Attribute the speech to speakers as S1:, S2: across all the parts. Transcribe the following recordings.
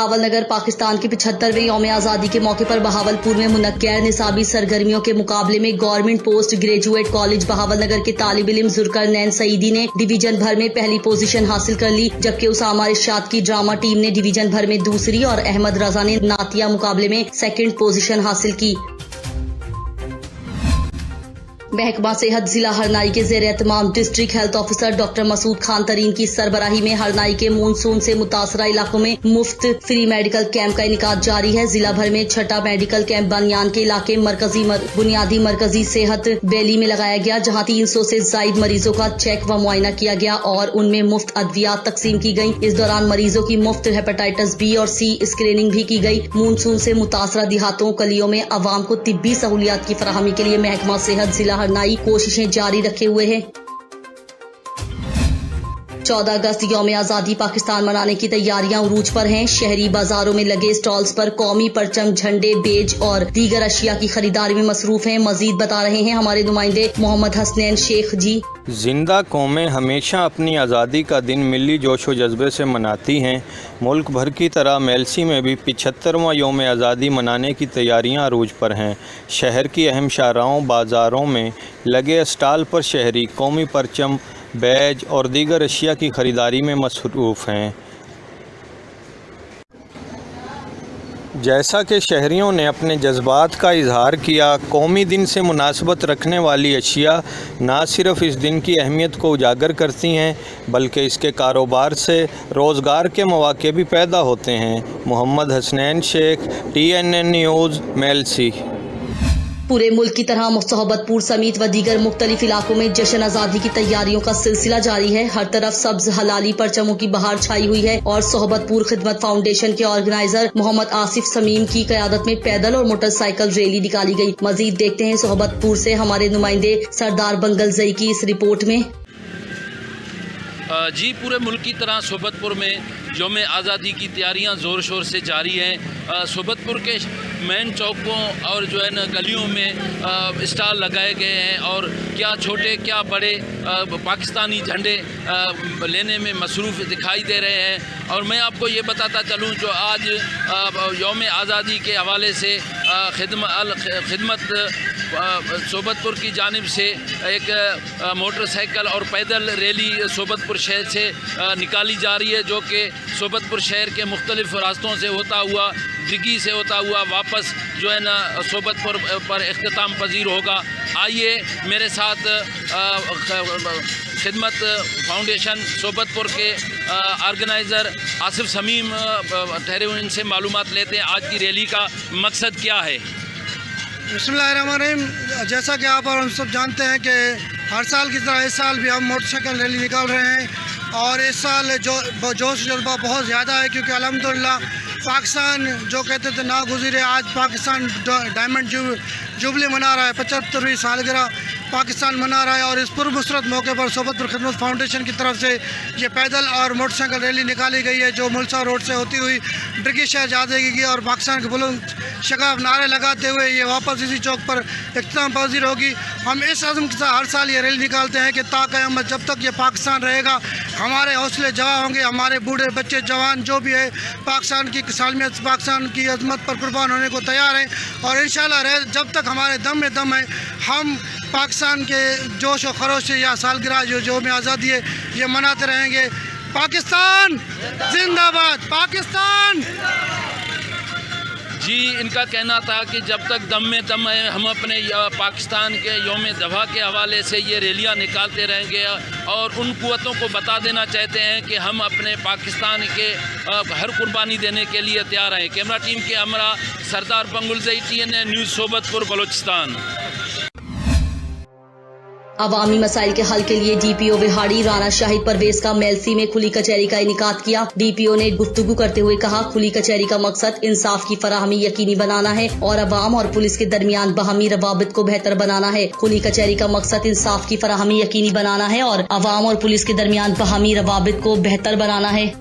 S1: बहावल नगर पाकिस्तान के 75वें यौम आज़ादी के मौके पर बहावलपुर में मुनक्किद निसाबी सरगर्मियों के मुकाबले में government post graduate college Bahawalnagar के तालिब इल्म जुल्करनैन सईदी ने डिवीजन भर में पहली पोजीशन हासिल कर ली, जबकि उसामा इरशाद की ड्रामा टीम ने डिवीजन भर में दूसरी और अहमद रजा ने नातिया मुकाबले में सेकंड पोजीशन हासिल की। महकमा सेहत जिला हरनाई के ज़ेर एहतमाम district health officer doctor Masood Khan Tareen की सरबराही में हरनाई के मानसून से मुतासरा इलाकों में मुफ्त फ्री मेडिकल कैंप का इनेकाद जारी है। जिला भर में छठा मेडिकल कैंप बनियान के इलाके बुनियादी मरकजी सेहत वैली में लगाया गया, जहां 300 से जायद मरीजों का चेक व मुआयना किया गया और उनमें मुफ्त अद्वियात तकसीम की गई। इस दौरान मरीजों की मुफ्त हेपेटाइटिस बी और सी स्क्रीनिंग भी की गई। मानसून से मुतासरा देहातों कलियों में अवाम को तिब्बी सहूलियात की फराहमी के लिए महकमा सेहत जिला नई कोशिशें जारी रखे हुए हैं। 14 अगस्त यौम आज़ादी पाकिस्तान मनाने की तैयारियां उरूज पर हैं। शहरी बाजारों में लगे स्टॉल्स पर कौमी परचम, झंडे, बेज और दीगर अशिया की खरीदारी में मसरूफ हैं। मजीद बता रहे हैं हमारे नुमाइंदे मोहम्मद हसनैन शेख जी।
S2: जिंदा कौमें हमेशा अपनी आज़ादी का दिन मिली जोश व जज्बे से मनाती हैं। मुल्क भर की तरह मेलसी में भी 75वां यौम आज़ादी मनाने की तैयारियां अरूज पर हैं। शहर की अहम शाहराहों बाज़ारों में लगे स्टॉल पर शहरी कौमी परचम, बैज और दीगर अशिया की खरीदारी में मसरूफ़ हैं। जैसा कि शहरियों ने अपने जज्बात का इजहार किया, कौमी दिन से मुनासबत रखने वाली अशिया ना सिर्फ इस दिन की अहमियत को उजागर करती हैं, बल्कि इसके कारोबार से रोज़गार के मौके भी पैदा होते हैं। Mohammad Hasnain Shaikh, TNN news, Mailsi.
S1: पूरे मुल्क की तरह सोहबतपुर समेत व दीगर मुख्तलिफ इलाकों में जश्न आज़ादी की तैयारियों का सिलसिला जारी है। हर तरफ सब्ज हलाली परचमों की बहार छाई हुई है और सोहबतपुर खिदमत फाउंडेशन के ऑर्गेनाइजर मोहम्मद आसिफ समीम की क़यादत में पैदल और मोटरसाइकिल रैली निकाली गई। मजीद देखते हैं सोहबतपुर से हमारे नुमाइंदे सरदार बंगल जई की इस रिपोर्ट में।
S3: जी, पूरे मुल्क की तरह सोहबतपुर में यौम आज़ादी की तैयारियां ज़ोर शोर से जारी हैं। सोहबतपुर के मेन चौकों और जो है ना गलियों में स्टॉल लगाए गए हैं और क्या छोटे क्या बड़े पाकिस्तानी झंडे लेने में मसरूफ़ दिखाई दे रहे हैं। और मैं आपको ये बताता चलूँ, जो आज यौम आज़ादी के हवाले से खिदमत सोहबतपुर की जानिब से एक मोटरसाइकिल और पैदल रैली सोहबतपुर शहर से निकाली जा रही है, जो कि सोहबतपुर शहर के मुख्तलिफ रास्तों से होता हुआ, डिग्गी से होता हुआ वापस जो है ना सोहबतपुर पर इख्तिताम पजीर होगा। आइए मेरे साथ खिदमत फाउंडेशन सोहबतपुर के ऑर्गेनाइज़र आसिफ समीम ठहरे हुए, इनसे मालूमात लेते हैं आज की रैली का मकसद क्या है।
S4: बिस्मिल्लाहिर्रहमानिर्रहीम। जैसा कि आप और हम सब जानते हैं कि हर साल की तरह इस साल भी हम मोटरसाइकिल रैली निकाल रहे हैं और इस साल जोश जज्बा बहुत ज़्यादा है, क्योंकि अल्हम्दुलिल्लाह पाकिस्तान जो कहते थे ना गुज़रे, आज पाकिस्तान डायमंड जुबली मना रहा है, 75वीं सालगिरह पाकिस्तान मना रहा है। और इस पुरमसरत मौके पर सोहबतपुर खिदमत फाउंडेशन की तरफ से ये पैदल और मोटरसाइकिल रैली निकाली गई है, जो मुलसा रोड से होती हुई डिग्गी शहर जाएगी और पाकिस्तान के बुलंद शगाफ नारे लगाते हुए ये वापस इसी चौक पर इख्तिताम पजीर होगी। हम इस अज़्म के साथ हर साल ये रैली निकालते हैं कि ताक़यामत जब तक ये पाकिस्तान रहेगा हमारे हौसले जवां होंगे, हमारे बूढ़े बच्चे जवान जो भी है पाकिस्तान की सालमियत, पाकिस्तान की अजमत पर कुर्बान होने को तैयार हैं। और इंशाअल्लाह जब तक हमारे दम में दम है, हम पाकिस्तान के जोश व खरोश से या सालगिरह जो यौम आज़ादी है ये मनाते रहेंगे। पाकिस्तान जिंदाबाद, पाकिस्तान।
S3: जी, इनका कहना था कि जब तक दम में दम है हम अपने पाकिस्तान के यौम दफ़ा के हवाले से ये रैलियाँ निकालते रहेंगे और उन कुव्वतों को बता देना चाहते हैं कि हम अपने पाकिस्तान के हर कुर्बानी देने के लिए तैयार हैं। कैमरा टीम के हमरा सरदार बंगुल जई, TNN न्यूज़ सोहबतपुर बलोचिस्तान।
S1: अवामी मसाइल के हल के लिए DPO विहाड़ी राना शाहिद परवेज का मेलसी में खुली कचहरी का इनेकाद किया। DPO ने गुफ्तगू करते हुए कहा, खुली कचहरी का मकसद इंसाफ की फराहमी यकीनी बनाना है और अवाम और पुलिस के दरमियान बाहमी रवाबित को बेहतर बनाना है। खुली कचहरी का मकसद इंसाफ की फराहमी यकीनी बनाना है और अवाम और पुलिस के दरमियान बाहमी रवाबित को बेहतर बनाना है।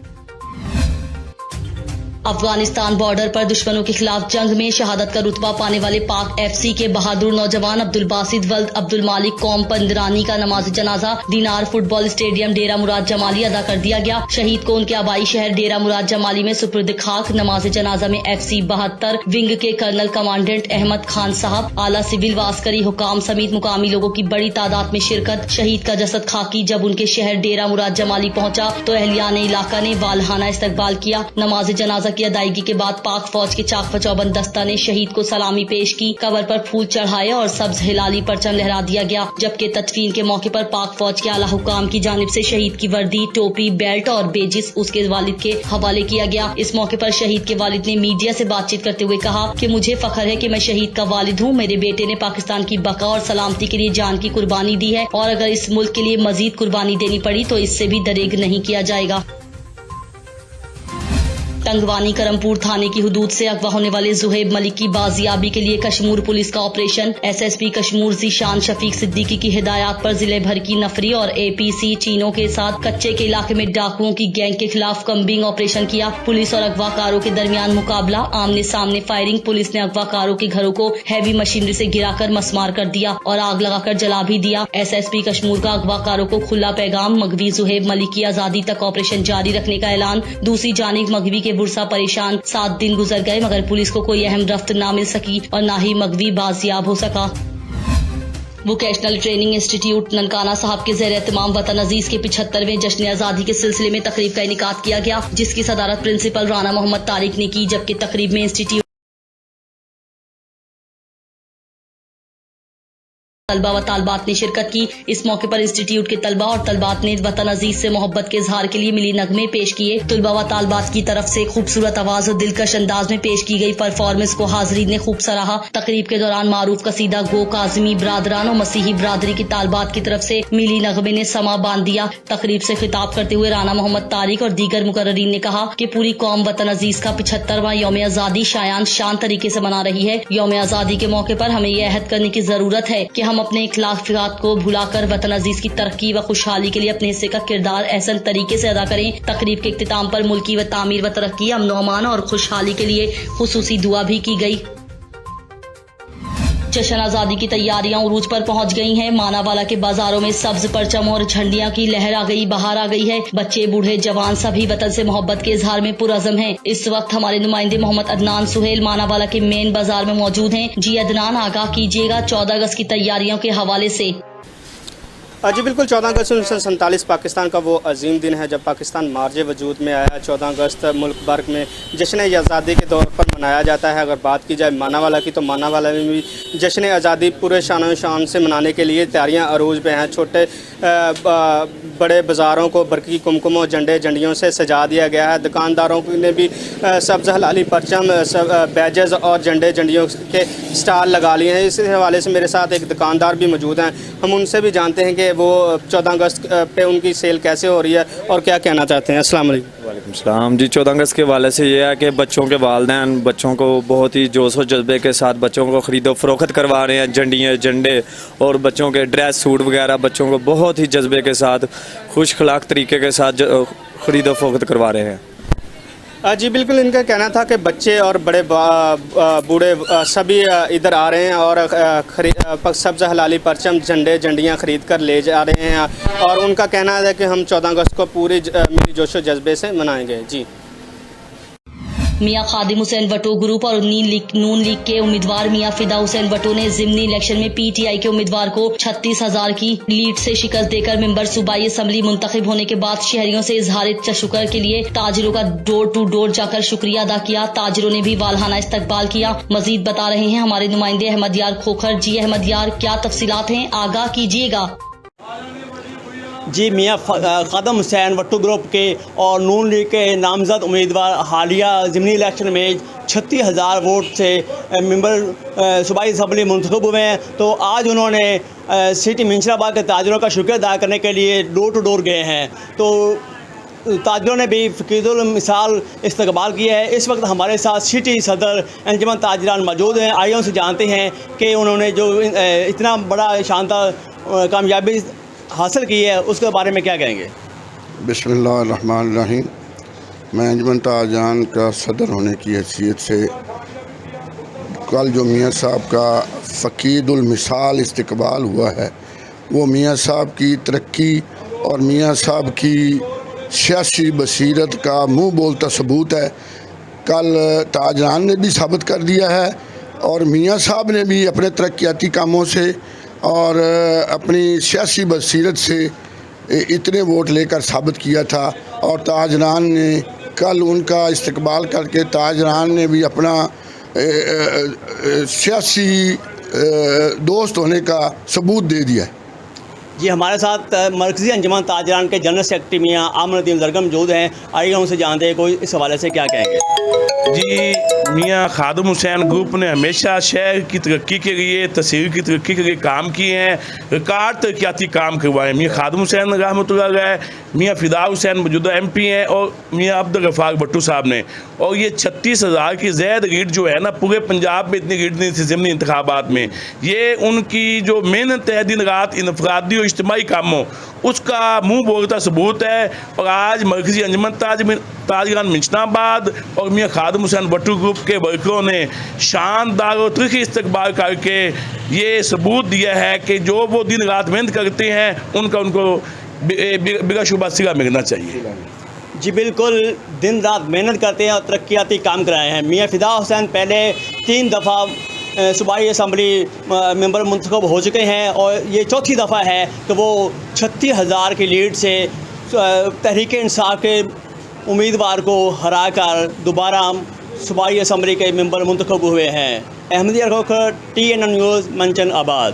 S1: अफगानिस्तान बॉर्डर पर दुश्मनों के खिलाफ जंग में शहादत का रुतबा पाने वाले पाक FC के बहादुर नौजवान अब्दुल बासित वल्द अब्दुल मालिक कौम पंदरानी का नमाज जनाजा दीनार फुटबॉल स्टेडियम डेरा मुराद जमाली अदा कर दिया गया। शहीद को उनके आबाई शहर डेरा मुराद जमाली में सुपुर्द खाक। नमाज जनाजा में FC 72 विंग के कर्नल कमांडेंट अहमद खान साहब, आला सिविल व अस्करी हुकाम समेत मुकामी लोगों की बड़ी तादाद में शिरकत। शहीद का जसद खाकी जब उनके शहर डेरा मुराद जमाली पहुंचा तो अहलियान इलाका ने वालहाना इस्तकबाल किया। नमाज जनाजा की अदायगी के बाद पाक फौज के चाक चौबंद दस्ता ने शहीद को सलामी पेश की, कबर पर फूल चढ़ाए और सब्ज हिलाली परचम लहरा दिया गया। जबकि तदफीन के मौके पर पाक फौज के आला हुकाम की जानिब से शहीद की वर्दी, टोपी, बेल्ट और बेजिस उसके वालिद के हवाले किया गया। इस मौके पर शहीद के वालिद ने मीडिया से बातचीत करते हुए कहा कि मुझे फख्र है कि मैं शहीद का वालिद हूँ। मेरे बेटे ने पाकिस्तान की बका और सलामती के लिए जान की कुर्बानी दी है और अगर इस मुल्क के लिए मजीद कुर्बानी देनी पड़ी तो इससे भी दरेग नहीं किया जाएगा। टंगवानी करमपुर थाने की हुदूद से अगवा होने वाले जुहेब मलिक की बाजियाबी के लिए कश्मीर पुलिस का ऑपरेशन। SSP कश्मीर जीशान शफीक सिद्दीकी की हिदायत पर जिले भर की नफरी और APC चीनों के साथ कच्चे के इलाके में डाकुओं की गैंग के खिलाफ कम्बिंग ऑपरेशन किया। पुलिस और अगवाकारों के दरमियान मुकाबला, आमने सामने फायरिंग। पुलिस ने अगवाकारों के घरों को हैवी मशीनरी से गिराकर मसमार कर दिया और आग लगाकर जला भी दिया। SSP कश्मीर का अगवाकारों को खुला पैगाम, मगवी जुहेब मलिक की आजादी तक ऑपरेशन जारी रखने का ऐलान। दूसरी जानिब मगवी के बुरसा परेशान, 7 दिन गुजर गए मगर पुलिस को कोई अहम रफ्त ना मिल सकी और ना ही मगवी बाजियाब हो सका। वोकेशनल ट्रेनिंग इंस्टीट्यूट ननकाना साहब के ज़ेर एहतमाम वतन अजीज के 75वें जश्न आज़ादी के सिलसिले में तकरीब का इनेकाद किया गया, जिसकी सदारत प्रिंसिपल राना मोहम्मद तारिक ने की। जबकि तकरीब में इंस्टीट्यूट तलबा व तालबात ने शिरकत की। इस मौके पर इंस्टीट्यूट के तलबा और तलबात ने वतन अजीज से मोहब्बत के इजहार के लिए मिली नगमे पेश किए। तलबा व तालबात की तरफ से खूबसूरत आवाज और दिलकश अंदाज में पेश की गई परफॉर्मेंस को हाजरीन ने खूब सराहा। तकरीब के दौरान मारूफ कसीदा गो काजमी बरादरान और मसीही बरादरी की तालबात की तरफ से मिली नगमे ने समा बांध दिया। तकरीब से खिताब करते हुए राना मोहम्मद तारिक और दीगर मुकर्ररीन ने कहा कि पूरी कौम वतन अजीज का 75वां यौम आज़ादी शायान शान तरीके से मना रही है। यौम आज़ादी के मौके पर हमें यह अहद करने की जरूरत है कि हम अपने इख्लाकियात को भुलाकर वतन अजीज की तरक्की व खुशहाली के लिए अपने हिस्से का किरदार एहसन तरीके से अदा करें। तकरीब के इख्तिताम पर मुल्की व तामीर व तरक्की, अमन व अमान और खुशहाली के लिए खुसूसी दुआ भी की गई। जश्न आज़ादी की तैयारियां उरूज पर पहुंच गई हैं। मानावाला के बाजारों में सब्ज परचम और झंडियां की लहर आ गई, बहार आ गई है। बच्चे, बूढ़े, जवान सभी वतन से मोहब्बत के इजहार में पुरअज़म हैं। इस वक्त हमारे नुमाइंदे मोहम्मद अदनान सुहेल मानावाला के मेन बाजार में मौजूद हैं। जी अदनान, आगाह कीजिएगा 14 अगस्त की तैयारियों के हवाले से।
S5: जी बिल्कुल, 14 अगस्त 1947 पाकिस्तान का वो अजीम दिन है जब पाकिस्तान मार्ज वजूद में आया। 14 अगस्त मुल्क भर में जश्न आज़ादी के तौर पर मनाया जाता है। अगर बात की जाए मानावाला की तो मानावाला में भी जश्न आज़ादी पूरे शान शान से मनाने के लिए तैयारियां अरूज पे हैं। छोटे बड़े बाज़ारों को बरकी कुमकुम और झंडियों से सजा दिया गया है। दुकानदारों ने भी सब्ज़ हलाली परचम, बैजेस और झंडियों के स्टाल लगा लिए हैं। इस हवाले से मेरे साथ एक दुकानदार भी मौजूद हैं, हम उनसे भी जानते हैं कि वो 14 अगस्त पे उनकी सेल कैसे हो रही है और क्या कहना चाहते हैं। अस्सलाम वालेकुम।
S6: वालेकुम सलाम जी। 14 अगस्त के हवाले से ये है कि बच्चों के वालिदैन बच्चों को बहुत ही जोश और जज्बे के साथ बच्चों को ख़रीदो फरोख्त करवा रहे हैं। झंडे और बच्चों के ड्रेस सूट वगैरह बच्चों को बहुत ही जज्बे के साथ खुश अखलाक तरीके के साथ ख़रीदो फरोख्त करवा रहे हैं।
S5: जी बिल्कुल, इनका कहना था कि बच्चे और बड़े बूढ़े सभी इधर आ रहे हैं और सब्ज़ हलाली परचम, झंडियाँ ख़रीद कर ले जा रहे हैं और उनका कहना है कि हम 14 अगस्त को पूरी मिली जोशो जज्बे से मनाएंगे। जी
S1: मियां खादिम हुसैन वटो ग्रुप और नून लीग के उम्मीदवार मियां फिदा हुसैन वटो ने ज़िमनी इलेक्शन में PTI के उम्मीदवार को 36,000 की लीड से शिकस्त देकर मेंबर सूबाई असम्बली मुंतखब होने के बाद शहरियों से इजहार तशक्कुर के लिए ताजिरों का डोर टू डोर जाकर शुक्रिया अदा किया। ताजिरों ने भी वालहाना इस्तकबाल किया। मजीद बता रहे हैं हमारे नुमाइंदे अहमद यार खोखर। जी अहमद यार, क्या तफसीलात हैं, आगाह कीजिएगा।
S7: जी, मियां खादिम हुसैन वट्टू ग्रुप के और नून लीग के नामजद उम्मीदवार हालिया ज़िमनी इलेक्शन में 36,000 वोट से मेंबर सूबाई असम्बली मुंतखब हुए हैं। तो आज उन्होंने सिटी मिंशराबाद के ताजिरों का शुक्रिया अदा करने के लिए डोर टू डोर गए हैं। तो ताजिरों ने भी फ़कीरुल मिसाल इस्तकबाल किया है। इस वक्त हमारे साथ सिटी सदर अंजुमन ताजिरान मौजूद हैं। आइए उनसे जानते हैं कि उन्होंने जो इतना बड़ा शानदार कामयाबी हासिल की है उसके बारे में क्या कहेंगे।
S8: बिस्मिल्लाहिर्रहमानिर्रहीम। مینجمنٹ آجان کا صدر ہونے کی حیثیت سے کل جو میاں صاحب کا فقید المثال استقبال ہوا ہے وہ میاں صاحب کی ترقی اور میاں صاحب کی سیاسی بصیرت کا منہ بولتا ثبوت ہے۔ کل تاجران نے بھی ثابت کر دیا ہے اور میاں صاحب نے بھی اپنے ترقیاتی کاموں سے اور اپنی سیاسی بصیرت سے اتنے ووٹ لے کر ثابت کیا تھا، اور تاجران نے کل ان کا استقبال کر کے تاجران نے بھی اپنا سیاسی دوست ہونے کا ثبوت دے دیا ہے۔
S7: جی ہمارے ساتھ مرکزی انجمن تاجران کے جنرل سیکرٹری میاں عامر الدین زرگر موجود ہیں، آئیے ہم سے جانتے ہیں کوئی اس حوالے سے کیا کہیں گے۔
S9: جی میاں خادم حسین گروپ نے ہمیشہ شہر کی ترقی کے لیے، تصویر کی ترقی کے لیے کام کیے ہیں، ریکارڈ ترقیاتی کام کروائے ہیں۔ میاں خادم حسین رحمۃ اللہ علیہ، میاں فدا حسین موجودہ ایم پی ہیں، اور میاں عبدالغفار بھٹو صاحب نے، اور یہ 36,000 کی زائد لیڈ جو ہے نا، پورے پنجاب میں اتنی لیڈ نہیں تھی ضمنی انتخابات میں۔ یہ ان کی جو محنت ہے دن رات انفرادی اور اجتماعی کاموں، اس کا منہ بولتا ثبوت ہے۔ اور آج مرکزی انجمن تاجران منشنا آباد اور میاں خادم حسین بھٹو گروپ کے ورکروں نے شاندار اور ترقی استقبال کر کے یہ ثبوت دیا ہے کہ جو وہ دن رات محنت کرتے ہیں ان کو بلا شبہ صلہ ملنا چاہیے۔
S7: جی بالکل، دن رات محنت کرتے ہیں اور ترقیاتی کام کرائے ہیں۔ میاں فدا حسین پہلے 3 دفعہ صوبائی اسمبلی ممبر منتخب ہو چکے ہیں، اور یہ چوتھی دفعہ ہے کہ وہ 36,000 کی لیڈ سے تحریک انصاف کے امیدوار کو ہرا کر دوبارہ صوبائی اسمبلی کے ممبر منتخب ہوئے ہیں۔ احمدیہ کھوکھر، TNN نیوز، منچن آباد۔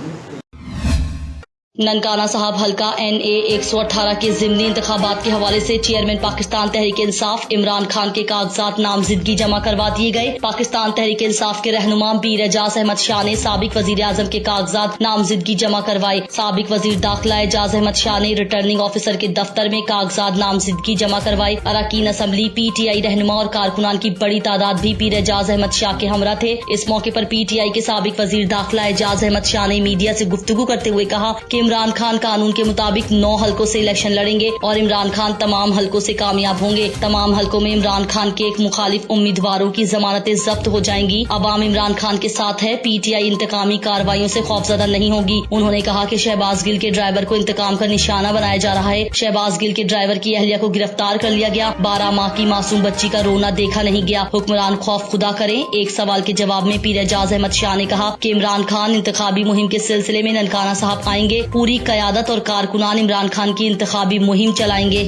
S1: ننکانہ صاحب حلقہ NA 118 کے ضمنی انتخابات کے حوالے سے چیئرمین پاکستان تحریک انصاف عمران خان کے کاغذات نامزدگی جمع کروا دیے گئے۔ پاکستان تحریک انصاف کے رہنما پیر اعجاز احمد شاہ نے سابق وزیر اعظم کے کاغذات نامزدگی جمع کروائے۔ سابق وزیر داخلہ اعجاز احمد شاہ نے ریٹرننگ آفیسر کے دفتر میں کاغذات نامزدگی جمع کروائے۔ اراکین اسمبلی PTI رہنما اور کارکنان کی بڑی تعداد بھی پیر اعجاز احمد شاہ کے ہمراہ تھے۔ اس موقع پر PTI کے سابق وزیر داخلہ اعجاز احمد شاہ نے میڈیا سے گفتگو کرتے ہوئے کہا کہ عمران خان قانون کے مطابق 9 حلقوں سے الیکشن لڑیں گے اور عمران خان تمام حلقوں سے کامیاب ہوں گے۔ تمام حلقوں میں عمران خان کے ایک مخالف امیدواروں کی ضمانتیں ضبط ہو جائیں گی۔ عوام عمران خان کے ساتھ ہے، PTI انتقامی کارروائیوں سے خوفزدہ نہیں ہوگی۔ انہوں نے کہا کہ شہباز گل کے ڈرائیور کو انتقام کا نشانہ بنایا جا رہا ہے۔ شہباز گل کے ڈرائیور کی اہلیہ کو گرفتار کر لیا گیا۔ 12 ماہ کی معصوم بچی کا رونا دیکھا نہیں گیا۔ حکمران خوف خدا کریں۔ ایک سوال کے جواب میں پیر اعجاز احمد شاہ نے کہا کہ عمران خان انتخابی مہم کے سلسلے میں ننکانہ صاحب آئیں گے۔ پوری قیادت اور کارکنان عمران خان کی انتخابی مہم چلائیں گے۔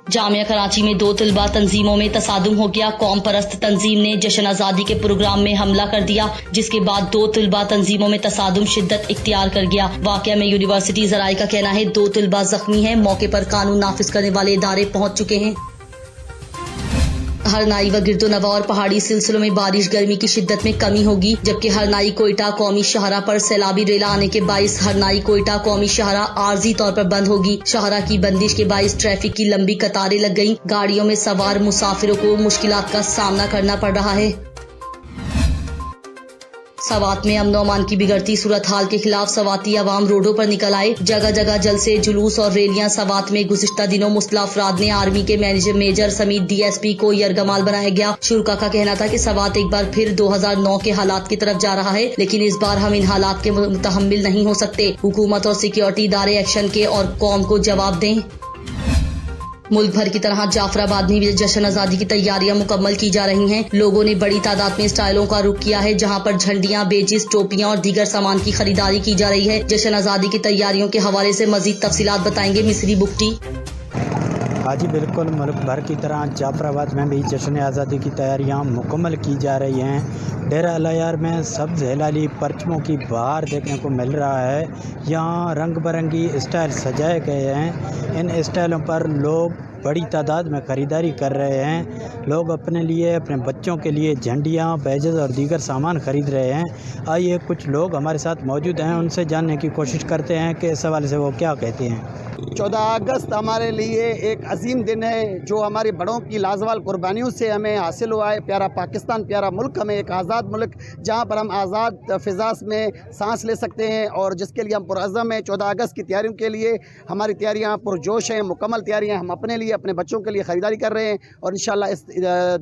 S1: جامعہ کراچی میں 2 طلبہ تنظیموں میں تصادم ہو گیا۔ قوم پرست تنظیم نے جشن آزادی کے پروگرام میں حملہ کر دیا، جس کے بعد 2 طلبہ تنظیموں میں تصادم شدت اختیار کر گیا۔ واقعہ میں یونیورسٹی ذرائع کا کہنا ہے 2 طلبہ زخمی ہیں۔ موقع پر قانون نافذ کرنے والے ادارے پہنچ چکے ہیں۔ ہرنائی و گرد و نواح اور پہاڑی سلسلوں میں بارش گرمی کی شدت میں کمی ہوگی، جبکہ ہرنائی کوئٹہ قومی شاہراہ پر سیلابی ریلا آنے کے باعث ہرنائی کوئٹہ قومی شاہراہ عارضی طور پر بند ہوگی۔ شاہراہ کی بندش کے باعث ٹریفک کی لمبی قطاریں لگ گئیں۔ گاڑیوں میں سوار مسافروں کو مشکلات کا سامنا کرنا پڑ رہا ہے۔ سوات میں امن و امان کی بگڑتی صورتحال کے خلاف سواتی عوام روڈوں پر نکل آئے۔ جگہ جگہ جلسے، جلوس اور ریلیاں۔ سوات میں گزشتہ دنوں مسلح افراد نے آرمی کے میجر سمیت DSP کو یرغمال بنایا گیا۔ شرکا کا کہنا تھا کہ سوات ایک بار پھر 2009 کے حالات کی طرف جا رہا ہے، لیکن اس بار ہم ان حالات کے متحمل نہیں ہو سکتے۔ حکومت اور سیکیورٹی ادارے ایکشن کے اور قوم کو جواب دیں۔ ملک بھر کی طرح جعفر آباد میں بھی جشن آزادی کی تیاریاں مکمل کی جا رہی ہیں۔ لوگوں نے بڑی تعداد میں اسٹائلوں کا رخ کیا ہے، جہاں پر جھنڈیاں، بیجز، ٹوپیاں اور دیگر سامان کی خریداری کی جا رہی ہے۔ جشن آزادی کی تیاریوں کے حوالے سے مزید تفصیلات بتائیں گے مصری بگٹی۔
S10: ہاں جی بالکل، ملک بھر کی طرح جعفر آباد میں بھی جشن آزادی کی تیاریاں مکمل کی جا رہی ہیں۔ ڈیرہ العیار میں سبز ہلالی پرچموں کی بہار دیکھنے کو مل رہا ہے۔ یہاں رنگ برنگی اسٹائل سجائے گئے ہیں۔ ان اسٹائلوں پر لوگ بڑی تعداد میں خریداری کر رہے ہیں۔ لوگ اپنے لیے، اپنے بچوں کے لیے جھنڈیاں، بیجز اور دیگر سامان خرید رہے ہیں۔ آئیے کچھ لوگ ہمارے ساتھ موجود ہیں، ان سے جاننے کی کوشش کرتے ہیں کہ اس حوالے سے وہ کیا کہتے ہیں۔
S11: 14 اگست ہمارے لیے ایک عظیم دن ہے، جو ہمارے بڑوں کی لازوال قربانیوں سے ہمیں حاصل ہوا ہے۔ پیارا پاکستان، پیارا ملک، ہمیں ایک آزاد ملک جہاں پر ہم آزاد فضا میں سانس لے سکتے ہیں، اور جس کے لیے ہم پرعزم ہیں۔ 14 اگست کی تیاریوں کے لیے ہماری تیاریاں پرجوش ہیں، مکمل تیاریاں ہم اپنے لیے لیے اپنے بچوں کے لیے خریداری کر رہے ہیں اور انشاءاللہ اس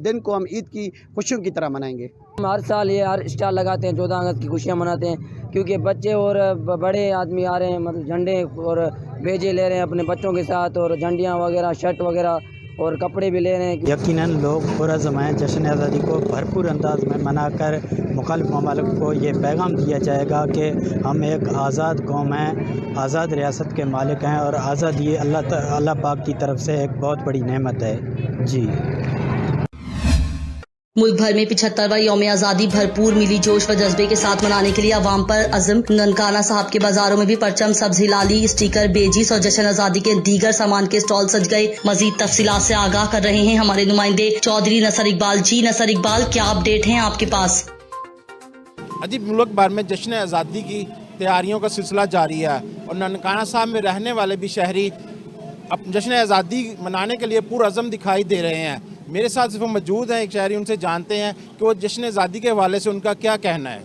S11: دن کو ہم عید کی خوشیوں کی طرح منائیں گے.
S12: ہم ہر سال یہ ہر اسٹال لگاتے ہیں, 14 اگست کی خوشیاں مناتے ہیں, کیونکہ بچے اور بڑے آدمی آ رہے ہیں, مطلب جھنڈے اور بیجے لے رہے ہیں اپنے بچوں کے ساتھ, اور جھنڈیاں وغیرہ, شرٹ وغیرہ اور کپڑے بھی لے رہے ہیں.
S10: یقیناً لوگ پرعزم ہیں جشن آزادی کو بھرپور انداز میں منا کر مخالف ممالک کو یہ پیغام دیا جائے گا کہ ہم ایک آزاد قوم ہیں, آزاد ریاست کے مالک ہیں, اور آزادی اللہ پاک کی طرف سے ایک بہت بڑی نعمت ہے. جی.
S1: ملک بھر میں 75واں یوم آزادی بھرپور ملی جوش و جذبے کے ساتھ منانے کے لیے عوام پر عزم. ننکانہ صاحب کے بازاروں میں بھی پرچم, سبز ہلالی, اسٹیکر, بیجز اور جشن آزادی کے دیگر سامان کے اسٹال سج گئے. مزید تفصیلات سے آگاہ کر رہے ہیں ہمارے نمائندے چودھری نصر اقبال. جی نصر اقبال, کیا اپڈیٹ ہیں آپ کے پاس؟
S13: جی, ملک بھر میں جشن آزادی کی تیاریوں کا سلسلہ جاری ہے اور ننکانہ صاحب میں رہنے والے بھی شہری جشن آزادی منانے کے لیے پرعزم دکھائی دے رہے ہیں. میرے ساتھ صرف موجود ہیں ایک شہری, ان سے جانتے ہیں کہ وہ جشن آزادی کے حوالے سے ان کا کیا کہنا ہے.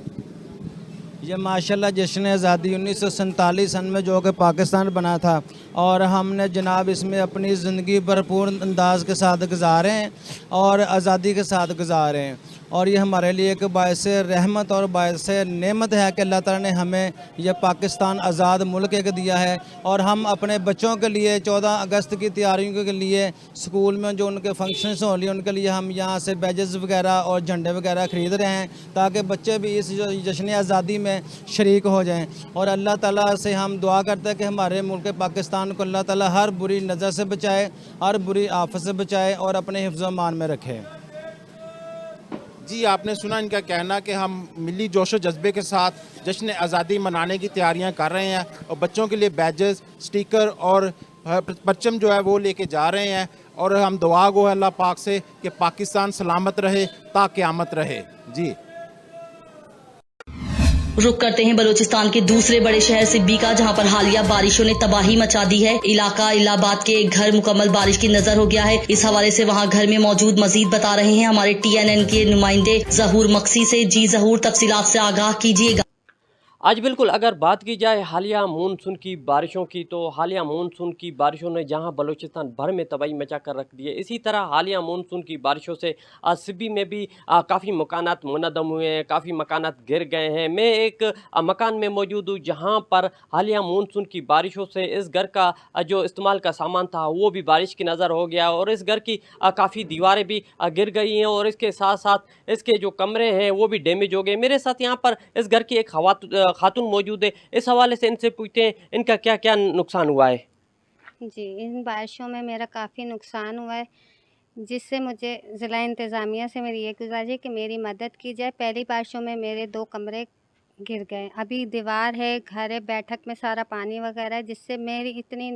S14: یہ ماشاءاللہ جشن آزادی 1947 سن میں جو کہ پاکستان بنا تھا, اور ہم نے جناب اس میں اپنی زندگی بھرپور انداز کے ساتھ گزارے ہیں اور آزادی کے ساتھ گزارے ہیں, اور یہ ہمارے لیے ایک باعث رحمت اور باعث نعمت ہے کہ اللہ تعالیٰ نے ہمیں یہ پاکستان آزاد ملک ایک دیا ہے. اور ہم اپنے بچوں کے لیے 14 اگست کی تیاریوں کے لیے اسکول میں جو ان کے فنکشنز ہوں لیے ان کے لیے ہم یہاں سے بیجز وغیرہ اور جھنڈے وغیرہ خرید رہے ہیں تاکہ بچے بھی اس جشن آزادی میں شریک ہو جائیں. اور اللہ تعالیٰ سے ہم دعا کرتے ہیں کہ ہمارے ملک پاکستان کو اللہ تعالیٰ ہر بری نظر سے بچائے, ہر بری آفت سے بچائے اور اپنے حفظ و امان میں رکھے.
S13: جی, آپ نے سنا ان کا کہنا کہ ہم ملی جوش و جذبے کے ساتھ جشن آزادی منانے کی تیاریاں کر رہے ہیں اور بچوں کے لیے بیجز, سٹیکر اور پرچم جو ہے وہ لے کے جا رہے ہیں, اور ہم دعا گو ہے اللہ پاک سے کہ پاکستان سلامت رہے تا قیامت رہے. جی,
S1: رخ کرتے ہیں بلوچستان کے دوسرے بڑے شہر سبی کا, جہاں پر حالیہ بارشوں نے تباہی مچا دی ہے. علاقہ الہ آباد کے ایک گھر مکمل بارش کی نظر ہو گیا ہے. اس حوالے سے وہاں گھر میں موجود مزید بتا رہے ہیں ہمارے TNN کے نمائندے ظہور مقصی سے. جی ظہور, تفصیلات سے آگاہ کیجیے گا.
S15: آج بالکل اگر بات کی جائے حالیہ مونسون کی بارشوں کی, تو حالیہ مونسون کی بارشوں نے جہاں بلوچستان بھر میں تباہی مچا کر رکھ دی ہے, اسی طرح حالیہ مونسون کی بارشوں سے سبی میں بھی کافی مکانات منہدم ہوئے ہیں, کافی مکانات گر گئے ہیں. میں ایک مکان میں موجود ہوں جہاں پر حالیہ مونسون کی بارشوں سے اس گھر کا جو استعمال کا سامان تھا وہ بھی بارش کی نظر ہو گیا, اور اس گھر کی کافی دیواریں بھی گر گئی ہیں, اور اس کے ساتھ ساتھ اس کے جو کمرے ہیں وہ بھی ڈیمیج ہو گئے. میرے ساتھ یہاں پر اس گھر کی ایک خاتون موجود ہے, اس حوالے سے ان سے پوچھتے ہیں ان کا کیا کیا نقصان ہوا ہے.
S16: جی, ان بارشوں میں میرا کافی نقصان ہوا ہے, جس سے مجھے ضلع انتظامیہ سے میری یہ گزارش ہے کہ میری مدد کی جائے. پہلی بارشوں میں میرے 2 کمرے گر گئے, ابھی دیوار ہے, گھر ہے, بیٹھک میں سارا پانی وغیرہ ہے, جس سے میری اتنی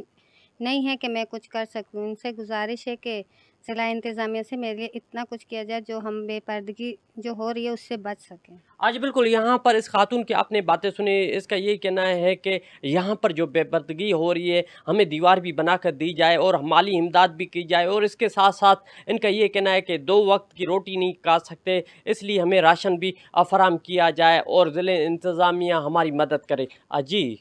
S16: نہیں ہے کہ میں کچھ کر سکوں. ان سے گزارش ہے کہ ضلع انتظامیہ سے میرے لیے اتنا کچھ کیا جائے جو ہم بے پردگی جو ہو رہی ہے اس سے بچ سکیں.
S15: آج بالکل یہاں پر اس خاتون کی آپ نے باتیں سنی, اس کا یہ کہنا ہے کہ یہاں پر جو بے پردگی ہو رہی ہے ہمیں دیوار بھی بنا کر دی جائے اور مالی امداد بھی کی جائے, اور اس کے ساتھ ساتھ ان کا یہ کہنا ہے کہ 2 وقت کی روٹی نہیں کھا سکتے, اس لیے ہمیں راشن بھی فراہم کیا جائے اور ضلع انتظامیہ ہماری مدد کرے. جی